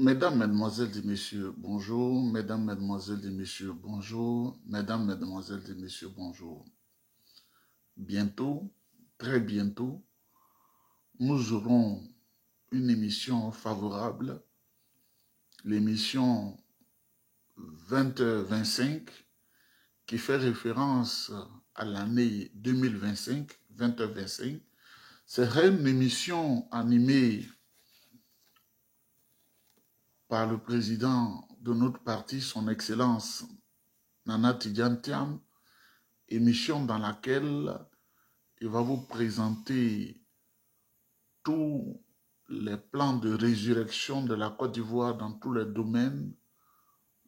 Mesdames, Mesdemoiselles et Messieurs, bonjour. Mesdames, Mesdemoiselles et Messieurs, bonjour. Mesdames, Mesdemoiselles et Messieurs, bonjour. Bientôt, très bientôt, nous aurons une émission favorable, l'émission 20h25, qui fait référence à l'année 2025, 20h25. C'est une émission animée par le président de notre parti, son Excellence Nana Tidjane Thiam, émission dans laquelle il va vous présenter tous les plans de résurrection de la Côte d'Ivoire dans tous les domaines,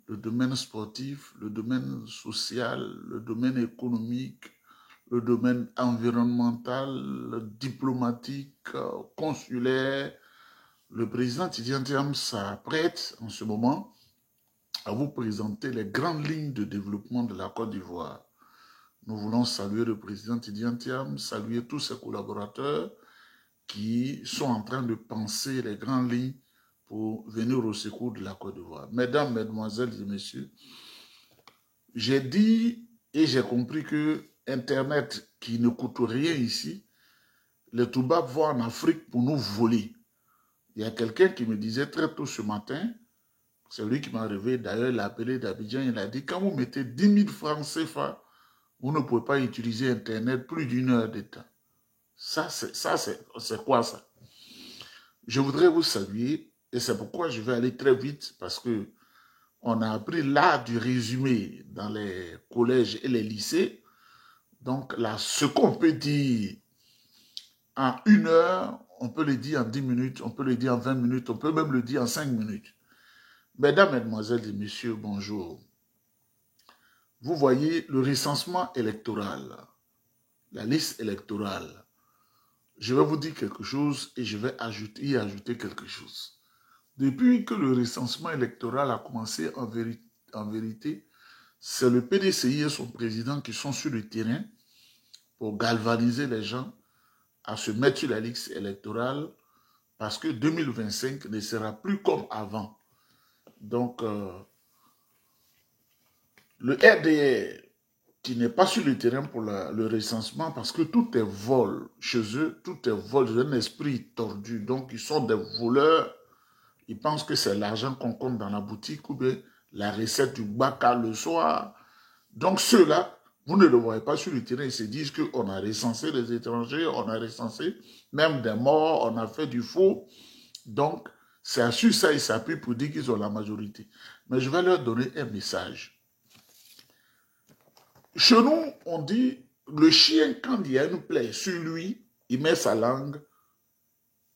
le domaine sportif, le domaine social, le domaine économique, le domaine environnemental, le diplomatique, consulaire. Le président Tidjane Thiam s'apprête en ce moment à vous présenter les grandes lignes de développement de la Côte d'Ivoire. Nous voulons saluer le président Tidjane Thiam, saluer tous ses collaborateurs qui sont en train de penser les grandes lignes pour venir au secours de la Côte d'Ivoire. Mesdames, Mesdemoiselles et Messieurs, j'ai dit et j'ai compris que Internet qui ne coûte rien ici, les Toubabs vont en Afrique pour nous voler. Il y a quelqu'un qui me disait très tôt ce matin, c'est lui qui m'a réveillé, d'ailleurs il a appelé d'Abidjan, il a dit quand vous mettez 10 000 francs CFA, vous ne pouvez pas utiliser Internet plus d'une heure de temps. Ça, c'est quoi ça? Je voudrais vous saluer, et c'est pourquoi je vais aller très vite, parce que on a appris l'art du résumé dans les collèges et les lycées. Donc là, ce qu'on peut dire en une heure, on peut le dire en 10 minutes, on peut le dire en 20 minutes, on peut même le dire en 5 minutes. Mesdames, Mesdemoiselles et Messieurs, bonjour. Vous voyez le recensement électoral, la liste électorale. Je vais vous dire quelque chose et je vais y ajouter quelque chose. Depuis que le recensement électoral a commencé, en vérité, c'est le PDCI et son président qui sont sur le terrain pour galvaniser les gens à se mettre sur la liste électorale parce que 2025 ne sera plus comme avant. Donc, le RDR qui n'est pas sur le terrain pour le recensement parce que tout est vol chez eux, tout est vol, j'ai un esprit tordu. Donc, ils sont des voleurs. Ils pensent que c'est l'argent qu'on compte dans la boutique ou bien la recette du baka le soir. Donc, ceux-là, vous ne le voyez pas sur le terrain. Ils se disent qu'on a recensé les étrangers, on a recensé même des morts, on a fait du faux. Donc, c'est sur ça ils s'appuient pour dire qu'ils ont la majorité. Mais je vais leur donner un message. Chez nous, on dit, le chien, quand il y a une plaie sur lui, il met sa langue,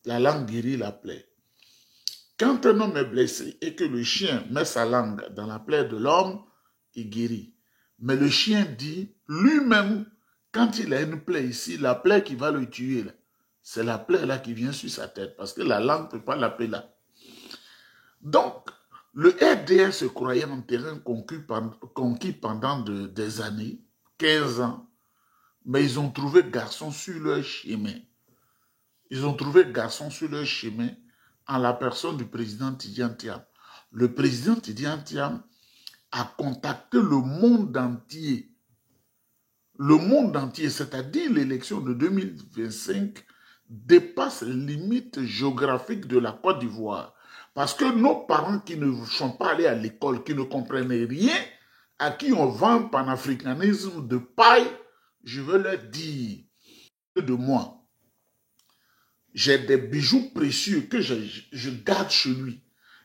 la langue guérit la plaie. Quand un homme est blessé et que le chien met sa langue dans la plaie de l'homme, il guérit. Mais le chien dit, lui-même, quand il a une plaie ici, la plaie qui va le tuer, c'est la plaie là qui vient sur sa tête, parce que la langue ne peut pas l'appeler là. Donc, le RDR se croyait en terrain conquis pendant des années, 15 ans, mais ils ont trouvé garçon sur leur chemin. Ils ont trouvé garçon sur leur chemin en la personne du président Tidjane Thiam. Le président Tidjane Thiam a contacté le monde entier. Le monde entier, c'est-à-dire l'élection de 2025, dépasse les limites géographiques de la Côte d'Ivoire. Parce que nos parents qui ne sont pas allés à l'école, qui ne comprennent rien, à qui on vend un panafricanisme de paille, je veux leur dire de moi, j'ai des bijoux précieux que je garde chez lui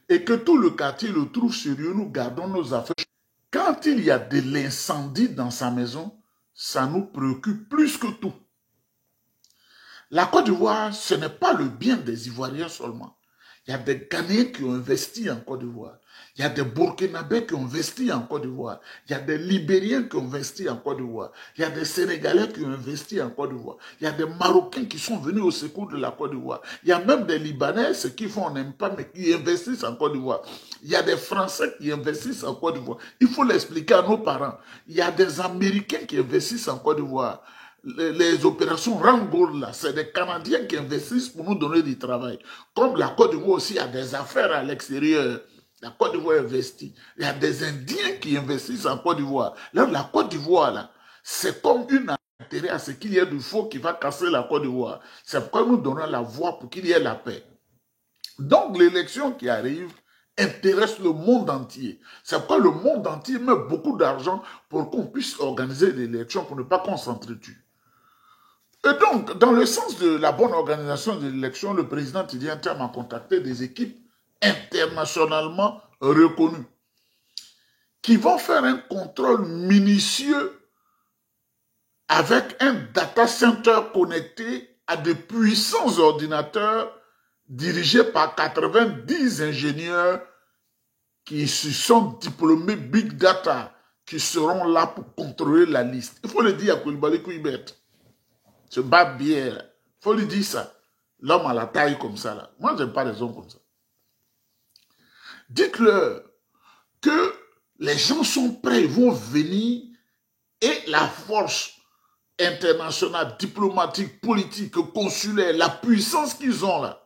et que tout le quartier le trouve sérieux, nous gardons nos affaires. Quand il y a de l'incendie dans sa maison, ça nous préoccupe plus que tout. La Côte d'Ivoire, ce n'est pas le bien des Ivoiriens seulement. Il y a des Ghanéens qui ont investi en Côte d'Ivoire. Il y a des Burkinabés qui ont investi en Côte d'Ivoire. Il y a des Libériens qui ont investi en Côte d'Ivoire. Il y a des Sénégalais qui ont investi en Côte d'Ivoire. Il y a des Marocains qui sont venus au secours de la Côte d'Ivoire. Il y a même des Libanais, ce qu'ils font, on n'aime pas, mais qui investissent en Côte d'Ivoire. Il y a des Français qui investissent en Côte d'Ivoire. Il faut l'expliquer à nos parents. Il y a des Américains qui investissent en Côte d'Ivoire. les opérations Rangola, c'est des Canadiens qui investissent pour nous donner du travail. Comme la Côte d'Ivoire aussi a des affaires à l'extérieur. La Côte d'Ivoire investit. Il y a des Indiens qui investissent en Côte d'Ivoire. Là, la Côte d'Ivoire, là, c'est comme une intérêt à ce qu'il y ait du faux qui va casser la Côte d'Ivoire. C'est pourquoi nous donnons la voie pour qu'il y ait la paix. Donc, l'élection qui arrive intéresse le monde entier. C'est pourquoi le monde entier met beaucoup d'argent pour qu'on puisse organiser l'élection, pour ne pas qu'on s'entretue. Et donc, dans le sens de la bonne organisation de l'élection, le président Tidjane Thiam a contacté des équipes internationalement reconnues qui vont faire un contrôle minutieux avec un data center connecté à de puissants ordinateurs dirigés par 90 ingénieurs qui se sont diplômés Big Data, qui seront là pour contrôler la liste. Il faut le dire à Koulibaly Kouibet. Se bat bien. Il faut lui dire ça. L'homme à la taille comme ça. Là. Moi, je n'aime pas les hommes comme ça. Dites-leur que les gens sont prêts, ils vont venir et la force internationale, diplomatique, politique, consulaire, la puissance qu'ils ont là,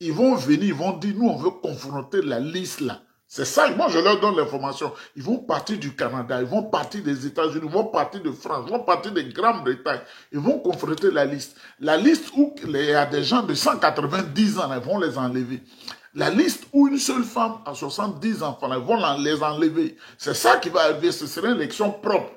ils vont venir, ils vont dire, nous, on veut confronter la liste là. C'est ça, moi je leur donne l'information. Ils vont partir du Canada, ils vont partir des États-Unis, ils vont partir de France, ils vont partir de Grande-Bretagne. Ils vont confronter la liste. La liste où il y a des gens de 190 ans, ils vont les enlever. La liste où une seule femme a 70 enfants, ils vont les enlever. C'est ça qui va arriver, ce serait une élection propre.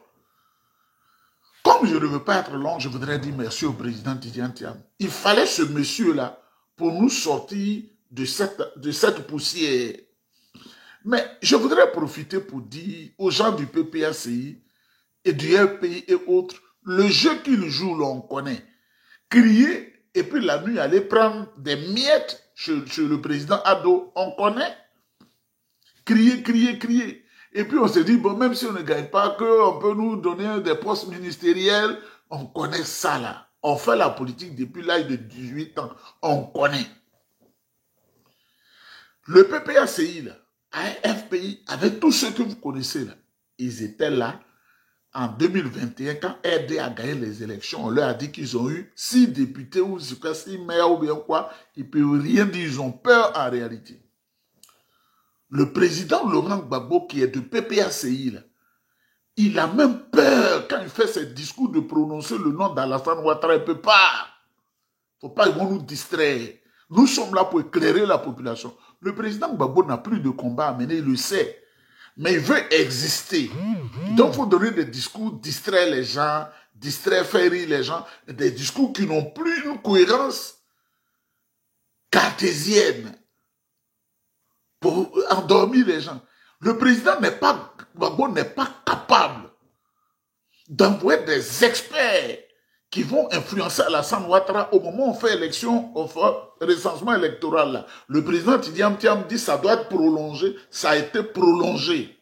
Comme je ne veux pas être long, je voudrais dire merci au président Tidjane Thiam. Il fallait ce monsieur-là pour nous sortir de cette poussière. Mais je voudrais profiter pour dire aux gens du PPACI et du RPI et autres, le jeu qu'ils jouent, là, on connaît. Crier et puis la nuit aller prendre des miettes chez le président Ado, on connaît. Crier, crier, crier. Et puis on se dit, bon, même si on ne gagne pas, qu'on peut nous donner des postes ministériels, on connaît ça là. On fait la politique depuis l'âge de 18 ans. On connaît. Le PPACI, là, AFPI, avec tous ceux que vous connaissez là, ils étaient là en 2021 quand RD a gagné les élections. On leur a dit qu'ils ont eu 6 députés ou 6 maires ou bien quoi. Ils ne peuvent rien dire, ils ont peur en réalité. Le président Laurent Gbagbo qui est du PPACI, là, il a même peur quand il fait ses discours de prononcer le nom d'Alassane Ouattara. Il ne peut pas. Il ne faut pas, ils vont nous distraire. Nous sommes là pour éclairer la population. Le président Gbagbo n'a plus de combat à mener, il le sait. Mais il veut exister. Donc, il faut donner des discours, distraire les gens, faire rire les gens, des discours qui n'ont plus une cohérence cartésienne pour endormir les gens. Le président Gbagbo n'est pas capable d'envoyer des experts qui vont influencer Alassane Ouattara au moment où on fait élection, on fait recensement électoral. Là. Le président Tidjane Thiam dit que ça doit être prolongé, ça a été prolongé.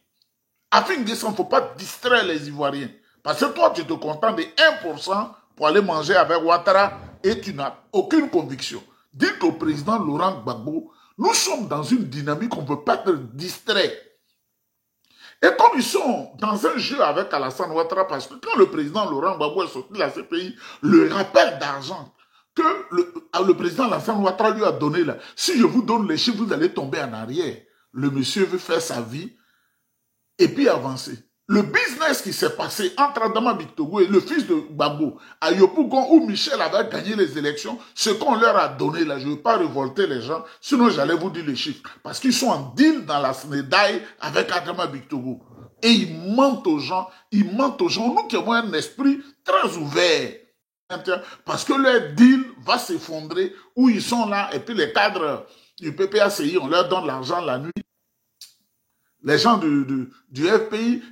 Afin de ça, il ne faut pas distraire les Ivoiriens. Parce que toi, tu te contentes de 1% pour aller manger avec Ouattara et tu n'as aucune conviction. Dites au président Laurent Gbagbo, nous sommes dans une dynamique, on ne peut pas être distrait. Et comme ils sont dans un jeu avec Alassane Ouattara, parce que quand le président Laurent Gbagbo est sorti de la CPI, le rappel d'argent que le président Alassane Ouattara lui a donné là, si je vous donne les chiffres, vous allez tomber en arrière. Le monsieur veut faire sa vie et puis avancer. Le business qui s'est passé entre Adama Bictogo et le fils de Gbagbo, à Yopougon, où Michel avait gagné les élections, ce qu'on leur a donné là, je ne veux pas révolter les gens, sinon j'allais vous dire les chiffres. Parce qu'ils sont en deal dans la Snedaï avec Adama Bictogo. Et ils mentent aux gens, Nous qui avons un esprit très ouvert. Parce que leur deal va s'effondrer, où ils sont là, et puis les cadres du PPACI, on leur donne l'argent la nuit. Les gens du FPI,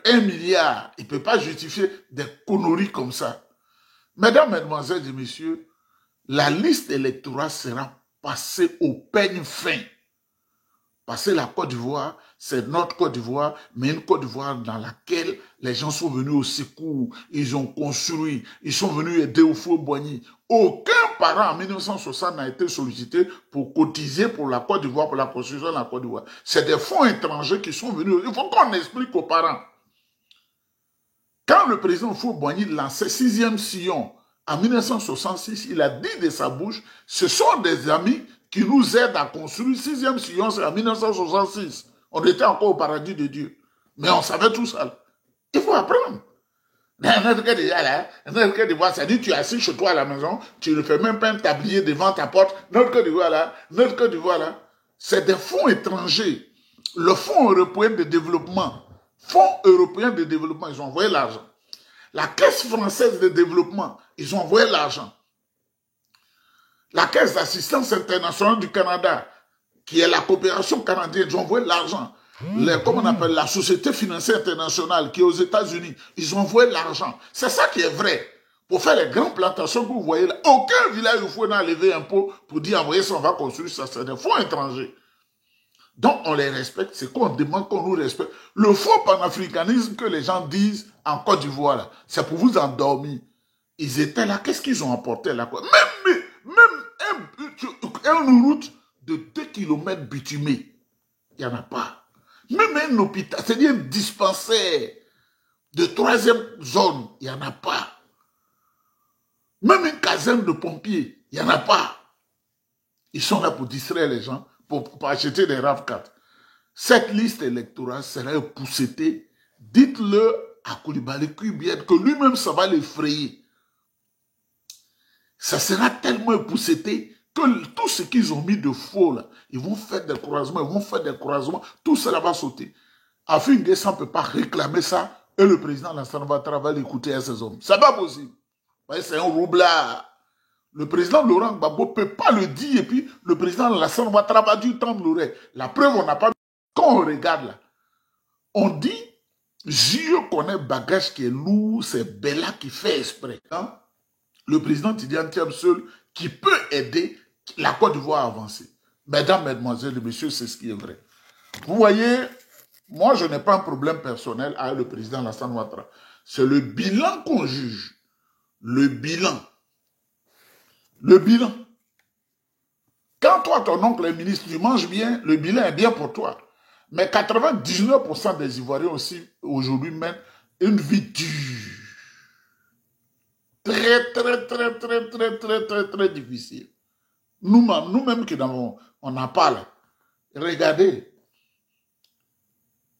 1 milliard, ils ne peuvent pas justifier des conneries comme ça. Mesdames, Mesdemoiselles et Messieurs, la liste électorale sera passée au peigne fin. Parce que la Côte d'Ivoire, c'est notre Côte d'Ivoire, mais une Côte d'Ivoire dans laquelle les gens sont venus au secours, ils ont construit, ils sont venus aider au Fou-Boigny. Aucun parent en 1960 n'a été sollicité pour cotiser pour la Côte d'Ivoire, pour la construction de la Côte d'Ivoire. C'est des fonds étrangers qui sont venus. Il faut qu'on explique aux parents. Quand le président Houphouët-Boigny lançait 6e sillon en 1966, il a dit de sa bouche, ce sont des amis qui nous aident à construire 6e sillon, c'est en 1966. On était encore au paradis de Dieu. Mais on savait tout ça. Il faut apprendre. Notre cas déjà là, notre cas d'Ivoire, ça dit tu es assis chez toi à la maison, tu ne fais même pas un tablier devant ta porte. Notre cas d'Ivoire là, notre cas d'Ivoire là, c'est des fonds étrangers. Le Fonds européen de développement, ils ont envoyé l'argent. La Caisse française de développement, ils ont envoyé l'argent. La Caisse d'assistance internationale du Canada, qui est la coopération canadienne, ils ont envoyé l'argent. Comment on appelle la Société financière internationale, qui est aux États-Unis, ils ont envoyé l'argent. C'est ça qui est vrai. Pour faire les grandes plantations que vous voyez là, aucun village où il faut lever un pot pour dire envoyer ça, on va construire ça. C'est des fonds étrangers. Donc, on les respecte, c'est qu'on demande qu'on nous respecte. Le faux panafricanisme que les gens disent en Côte d'Ivoire, c'est pour vous endormir. Ils étaient là, qu'est-ce qu'ils ont apporté là? Même une route de 2 km bitumée, il n'y en a pas. Même un hôpital, c'est-à-dire un dispensaire de 3e zone, il n'y en a pas. Même une caserne de pompiers, il n'y en a pas. Ils sont là pour distraire les gens, pour acheter des RAV4. Cette liste électorale sera époussetée. Dites-le à Koulibaly Kubied que lui-même, ça va l'effrayer. Ça sera tellement épousseté que tout ce qu'ils ont mis de faux, là, ils vont faire des croisements, tout cela va sauter. Afin N'Guessan ne peut pas réclamer ça et le président Lansana Ouattara va l'écouter à ces hommes. C'est pas possible. C'est un roublard. Le président Laurent Gbagbo ne peut pas le dire et puis le président Lansana Ouattara va du tendre l'oreille. La preuve, on n'a pas... Quand on regarde là, on dit, je connais bagage qui est lourd, c'est Bella qui fait exprès. Hein? Le président Tidiane Thiam seul qui peut aider la Côte d'Ivoire à avancer. Mesdames, mesdemoiselles et messieurs, c'est ce qui est vrai. Vous voyez, moi je n'ai pas un problème personnel avec le président Lansana Ouattara. C'est le bilan qu'on juge. Le bilan. Le bilan. Quand toi, ton oncle est ministre, tu manges bien, le bilan est bien pour toi. Mais 99% des Ivoiriens aussi, aujourd'hui, mènent une vie dure. Très difficile. Nous-mêmes qui on en parle. Regardez,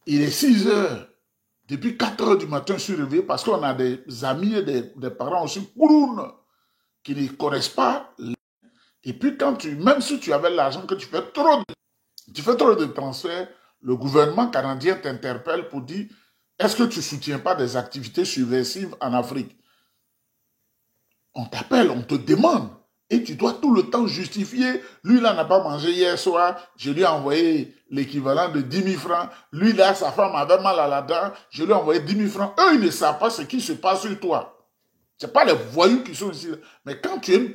il est 6 heures. Depuis 4 heures du matin, je suis réveillé parce qu'on a des amis et des parents aussi qui ne connaissent pas. Et puis, même si tu avais l'argent, que tu fais trop de transferts, le gouvernement canadien t'interpelle pour dire est-ce que tu ne soutiens pas des activités subversives en Afrique? On t'appelle, on te demande. Et tu dois tout le temps justifier. Lui, là, n'a pas mangé hier soir. Je lui ai envoyé l'équivalent de 10 000 francs. Lui, là, sa femme avait mal à la dent. Je lui ai envoyé 10 000 francs. Eux, ils ne savent pas ce qui se passe sur toi. Ce n'est pas les voyous qui sont ici. Mais quand tu es une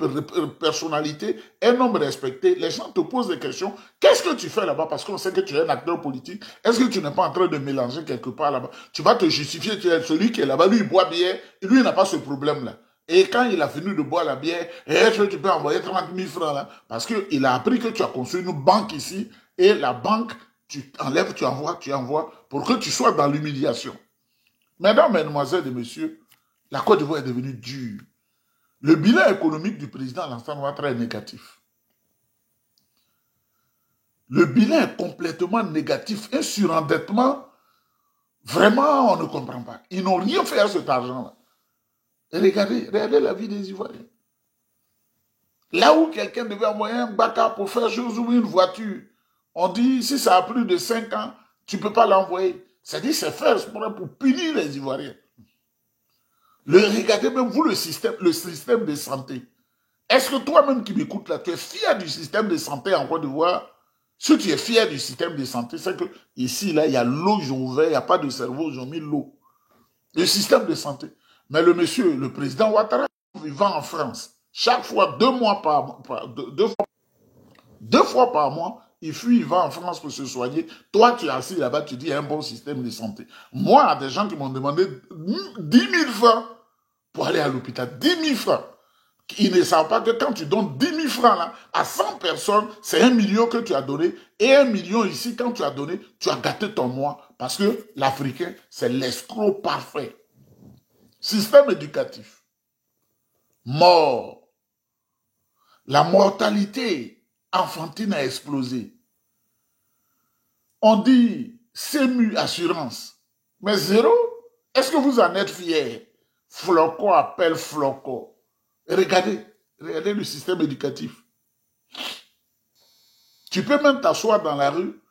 personnalité, un homme respecté, les gens te posent des questions. Qu'est-ce que tu fais là-bas? Parce qu'on sait que tu es un acteur politique. Est-ce que tu n'es pas en train de mélanger quelque part là-bas? Tu vas te justifier. Tu es celui qui est là-bas. Lui, il boit bien. Et lui, il n'a pas ce problème-là. Et quand il a fini de boire la bière, est-ce que tu peux envoyer 30 000 francs là? Parce qu'il a appris que tu as construit une banque ici. Et la banque, tu enlèves, tu envoies pour que tu sois dans l'humiliation. Mesdames, mesdemoiselles et messieurs, la Côte d'Ivoire est devenue dure. Le bilan économique du président Lansana Ouattara est négatif. Le bilan est complètement négatif. Un surendettement, vraiment, on ne comprend pas. Ils n'ont rien fait à cet argent-là. Regardez la vie des Ivoiriens. Là où quelqu'un devait envoyer un baka pour faire chose ou une voiture, on dit, si ça a plus de 5 ans, tu ne peux pas l'envoyer. C'est-à-dire, c'est faire pour punir les Ivoiriens. Regardez même vous le système de santé. Est-ce que toi-même qui m'écoutes là, tu es fier du système de santé en Côte d'Ivoire? Si tu es fier du système de santé, c'est que ici, là, il y a l'eau, ils ont ouvert, il n'y a pas de cerveau, ils ont mis l'eau. Le système de santé. Mais le monsieur, le président Ouattara, il va en France. Chaque fois, 2 fois par mois, il fuit, il va en France pour se soigner. Toi, tu es assis là-bas, tu dis, il y a un bon système de santé. Moi, il y a des gens qui m'ont demandé 10 000 francs pour aller à l'hôpital. 10 000 francs. Ils ne savent pas que quand tu donnes 10 000 francs là, à 100 personnes, c'est 1 million que tu as donné. Et 1 million ici, quand tu as donné, tu as gâté ton mois. Parce que l'Africain, c'est l'escroc parfait. Système éducatif. Mort. La mortalité enfantine a explosé. On dit SEMU assurance. Mais zéro. Est-ce que vous en êtes fiers? Floco appelle Floco. Regardez le système éducatif. Tu peux même t'asseoir dans la rue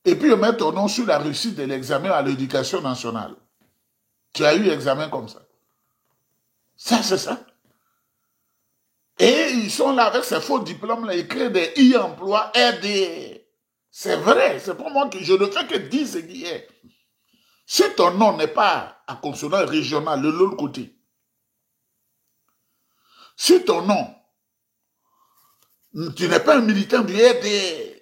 et puis mettre ton nom sur la réussite de l'examen à l'éducation nationale. Tu as eu examen comme ça. Ça, c'est ça. Et ils sont là avec ces faux diplômes, là, ils créent des e-emplois aidés. C'est vrai, c'est pour moi que je ne fais que dire ce qui est. Si ton nom n'est pas à consonance régionale de l'autre côté, si ton nom, tu n'es pas un militant du RDR,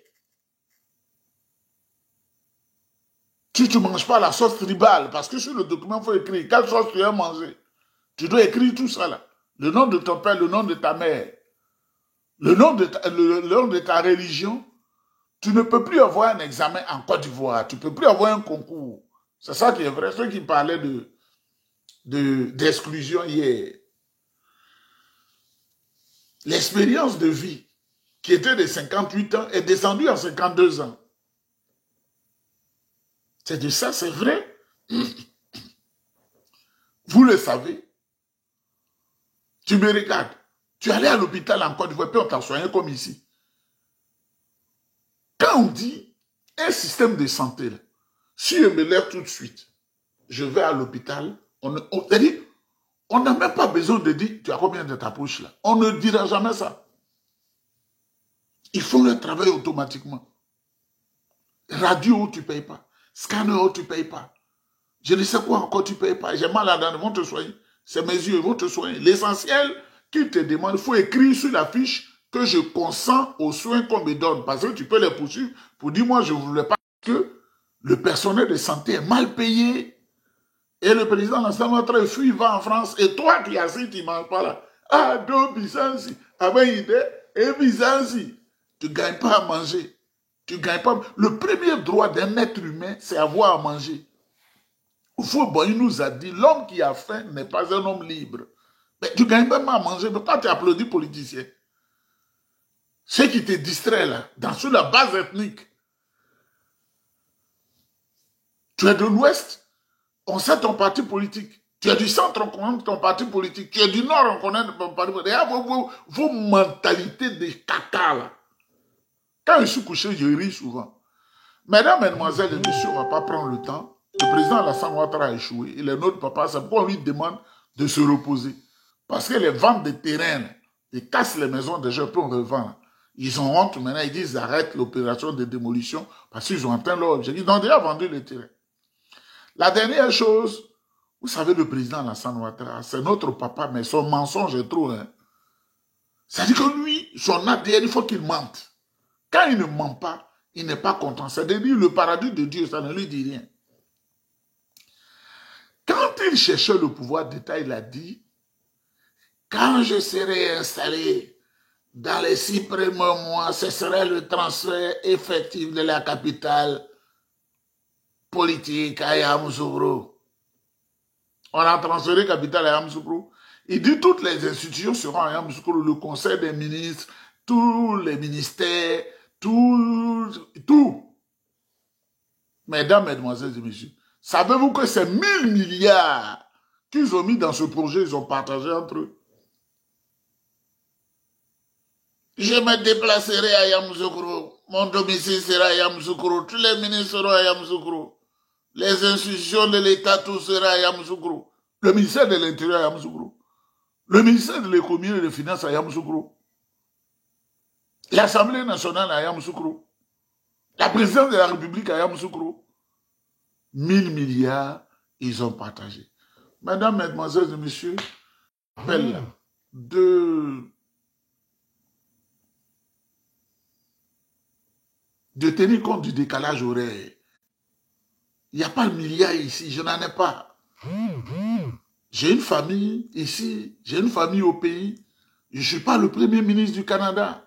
si tu ne manges pas la sauce tribale, parce que sur le document, il faut écrire quelle sauce tu as mangé. Tu dois écrire tout ça là. Le nom de ton père, le nom de ta mère, le nom de ta religion. Tu ne peux plus avoir un examen en Côte d'Ivoire. Tu ne peux plus avoir un concours. C'est ça qui est vrai. Ceux qui parlaient d'exclusion hier. L'expérience de vie qui était de 58 ans est descendue à 52 ans. C'est de ça, c'est vrai. Vous le savez. Tu me regardes. Tu allais à l'hôpital en Côte d'Ivoire, puis on t'a soigné comme ici. Quand on dit un système de santé, là, si je me lève tout de suite, je vais à l'hôpital, on n'a même pas besoin de dire, tu as combien de ta poche là? On ne dira jamais ça. Ils font leur travail automatiquement. Radio, tu ne payes pas. Scanner, tu ne payes pas. Je ne sais quoi encore, tu ne payes pas. J'ai mal à la dent, ils vont te soigner. C'est mes yeux, ils vont te soigner. L'essentiel qu'ils te demandent, il faut écrire sur la fiche que je consens aux soins qu'on me donne. Parce que tu peux les poursuivre pour dire, moi, je ne voulais pas que le personnel de santé est mal payé. Et le président de l'Assemblée fuit, il va en France. Et toi qui es assis, tu ne manges pas là. Ah, donc, Byzanti, avec idée, et Byzanti, tu ne gagnes pas à manger. Tu gagnes pas. Le premier droit d'un être humain, c'est avoir à manger. Il nous a dit, l'homme qui a faim n'est pas un homme libre. Mais tu ne gagnes même pas à manger. Pourquoi tu applaudis politiciens? Ceux qui te distraient là, sur la base ethnique. Tu es de l'Ouest, on sait ton parti politique. Tu es du centre, on connaît ton parti politique. Tu es du Nord, on connaît ton parti politique. Regarde vos mentalités de caca là. Quand je suis couché, je ris souvent. Mesdames, mesdemoiselles et messieurs, on ne va pas prendre le temps. Le président Alassane Ouattara a échoué. Il est notre papa, c'est pourquoi on lui demande de se reposer. Parce que les ventes de terrain, ils cassent les maisons des gens, puis on revend. Ils ont honte maintenant, ils disent arrête l'opération de démolition parce qu'ils ont atteint leur objectif. Ils ont déjà vendu le terrain. La dernière chose, vous savez, le président Alassane Ouattara, c'est notre papa, mais son mensonge est trop. Hein. C'est-à-dire que lui, son ADN, il faut qu'il mente. Quand il ne ment pas, il n'est pas content. C'est-à-dire le paradis de Dieu, ça ne lui dit rien. Quand il cherchait le pouvoir d'État, il a dit, quand je serai installé dans les 6 premiers mois, ce serait le transfert effectif de la capitale politique à Yamoussoukro. On a transféré la capitale à Yamoussoukro. Il dit toutes les institutions seront à Yamoussoukro, le conseil des ministres, tous les ministères, tout. Mesdames, mesdemoiselles et messieurs, savez-vous que ces 1000 milliards qu'ils ont mis dans ce projet, ils ont partagé entre eux? Je me déplacerai à Yamoussoukro. Mon domicile sera à Yamoussoukro. Tous les ministres seront à Yamoussoukro. Les institutions de l'État, tout sera à Yamoussoukro. Le ministère de l'Intérieur à Yamoussoukro. Le ministère de l'Économie et des Finances à Yamoussoukro. L'Assemblée nationale à Yamoussoukro. La présidence de la République à Yamoussoukro. 1000 milliards, ils ont partagé. Mesdames, mesdemoiselles et messieurs, appel de tenir compte du décalage horaire. Il n'y a pas de milliards ici, je n'en ai pas. J'ai une famille ici, j'ai une famille au pays. Je ne suis pas le premier ministre du Canada.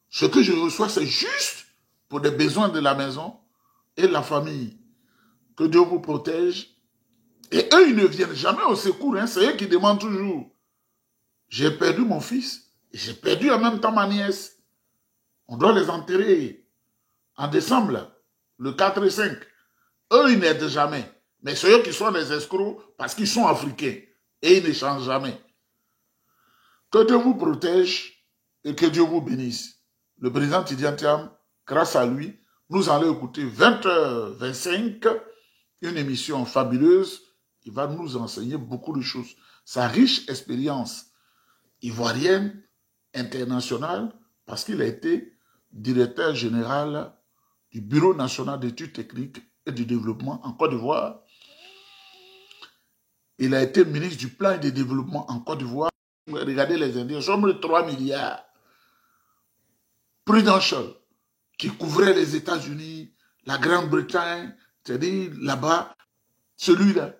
Ce que je reçois, c'est juste pour des besoins de la maison et de la famille. Que Dieu vous protège Et eux, ils ne viennent jamais au secours. Hein. C'est eux qui demandent toujours. J'ai perdu mon fils. Et j'ai perdu en même temps ma nièce. On doit les enterrer en décembre, le 4 et 5. Eux, ils n'aident jamais. Mais c'est eux qui sont les escrocs parce qu'ils sont africains. Et ils ne changent jamais. Que Dieu vous protège et que Dieu vous bénisse. Le président Tidjane Thiam, grâce à lui, nous allons écouter 20h25, une émission fabuleuse. Il va nous enseigner beaucoup de choses. Sa riche expérience ivoirienne, internationale, parce qu'il a été directeur général du Bureau national d'études techniques et du développement en Côte d'Ivoire. Il a été ministre du plan et du développement en Côte d'Ivoire. Regardez les Indiens, sommes de 3 milliards. Prudential, qui couvrait les États-Unis, la Grande-Bretagne, c'est-à-dire là-bas, celui-là,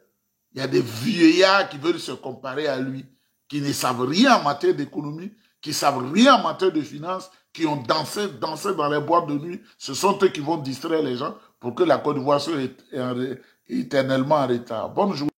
il y a des vieillards qui veulent se comparer à lui, qui ne savent rien en matière d'économie, qui ne savent rien en matière de finances, qui ont dansé dans les boîtes de nuit. Ce sont eux qui vont distraire les gens pour que la Côte d'Ivoire soit éternellement en retard. Bonne journée.